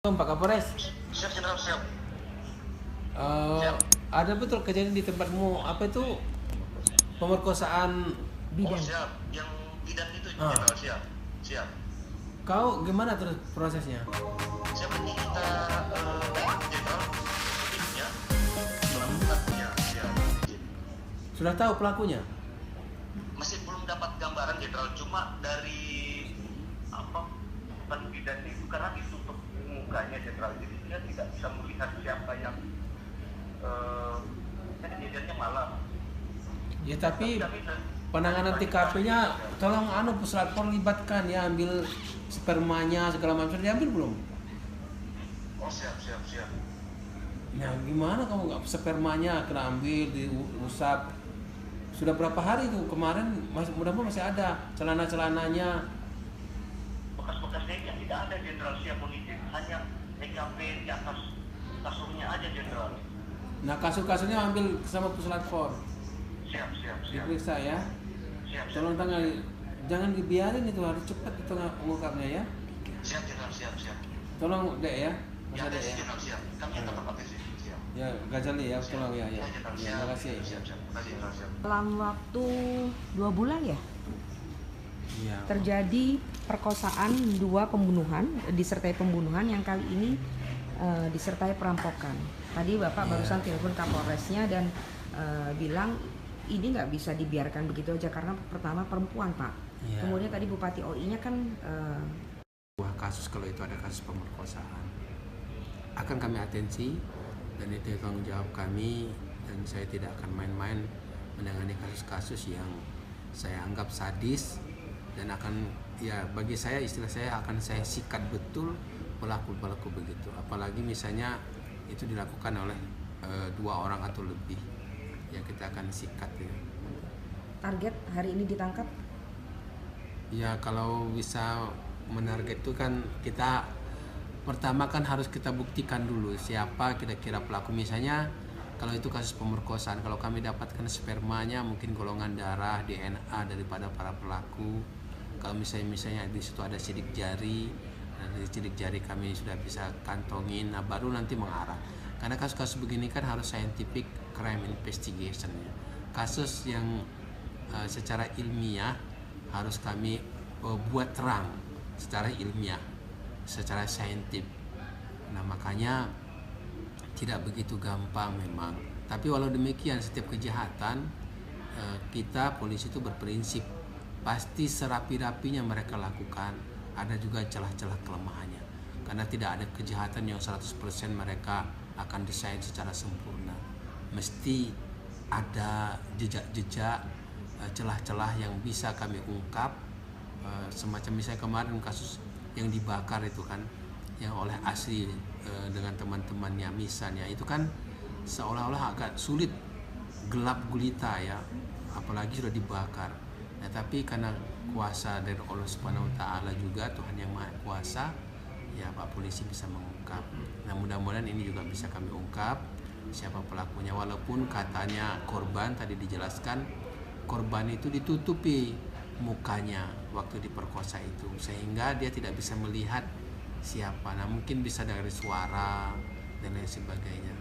Pak Kapolres, Siap, Jenderal, siap. eh, Siap. ada betul kejadian di tempatmu apa itu pemerkosaan Oh, Bidan. siap. Yang bidan itu, Ah. Jenderal, siap. Siap. kau gimana terus prosesnya? Siap, ini kita Jenderal, timnya melakukannya, siap. Izin. Sudah tahu pelakunya? Masih belum dapat gambaran, Jenderal. Cuma dari bukan bidan itu karena ditutup mukanya, Jenderal. Jadi dia tidak bisa melihat siapa yang kejadiannya malam. Ya tapi penanganan TKP-nya tolong puslapor libatkan ya, ambil spermanya segala macam. Sudah diambil belum? Oh, siap. Nah gimana kamu nggak spermanya kena ambil diusap? Sudah berapa hari itu kemarin? Mudah-mudahan masih ada celana-celananya. Bekas-bekasnya yang tidak ada, Jenderal, siap polisi. Hanya TKP di atas kasurnya aja, Jenderal. Nah kasur-kasurnya ambil sama puslapor, Siap. diperiksa ya. Siap. Tolong jangan dibiarin, itu harus cepat itu mengungkapnya ya. Siap, Jenderal, siap. Tolong Dek ya, Mas Ya, Dek ya. Jenderal, siap. Kami akan berpartisi, siap. Ya Gazali ya, Siap. tolong ya. Jenderal, Ya, siap. terima kasih. Siap. Terima kasih, Jenderal, siap. Dalam waktu 2 bulan ya Iya. terjadi perkosaan, 2 pembunuhan, disertai pembunuhan yang kali ini disertai perampokan. Tadi Bapak barusan telepon Kapolresnya dan bilang ini nggak bisa dibiarkan begitu aja karena pertama perempuan Pak. Iya. Kemudian tadi Bupati OI-nya kan Sebuah kasus, kalau itu ada kasus pemerkosaan akan kami atensi dan itu tanggung jawab kami, dan saya tidak akan main-main menangani kasus-kasus yang saya anggap sadis, dan akan bagi saya, istilah saya, akan saya sikat betul pelaku-pelaku begitu, apalagi misalnya itu dilakukan oleh 2 orang atau lebih, ya kita akan sikat ya. target hari ini ditangkap. Ya kalau bisa menarget itu kan kita pertama kan harus kita buktikan dulu siapa kira-kira pelaku. Misalnya kalau itu kasus pemerkosaan, kalau kami dapatkan spermanya, mungkin golongan darah, DNA daripada para pelaku. Kalau misalnya di situ ada sidik jari, dan dari sidik jari kami sudah bisa kantongin, nah baru nanti mengarah. Karena kasus-kasus begini kan harus scientific crime investigation ya. Kasus yang secara ilmiah harus kami buat terang secara ilmiah, secara saintif. Nah makanya tidak begitu gampang memang. Tapi walau demikian, setiap kejahatan kita polisi itu berprinsip pasti serapi-rapinya mereka lakukan ada juga celah-celah kelemahannya. Karena tidak ada kejahatan yang 100% mereka akan desain secara sempurna. Mesti ada jejak-jejak, celah-celah yang bisa kami ungkap. Semacam misalnya kemarin kasus yang dibakar itu kan, yang oleh Asri dengan teman-temannya misalnya, itu kan seolah-olah agak sulit, gelap gulita ya, apalagi sudah dibakar. Nah, tapi karena kuasa dari Allah Subhanahu wa taala juga, Tuhan yang Maha Kuasa, ya Pak Polisi bisa mengungkap. Nah, mudah-mudahan ini juga bisa kami ungkap siapa pelakunya, walaupun katanya korban tadi dijelaskan korban itu ditutupi mukanya waktu diperkosa itu, sehingga dia tidak bisa melihat siapa. Nah, mungkin bisa dari suara dan lain sebagainya.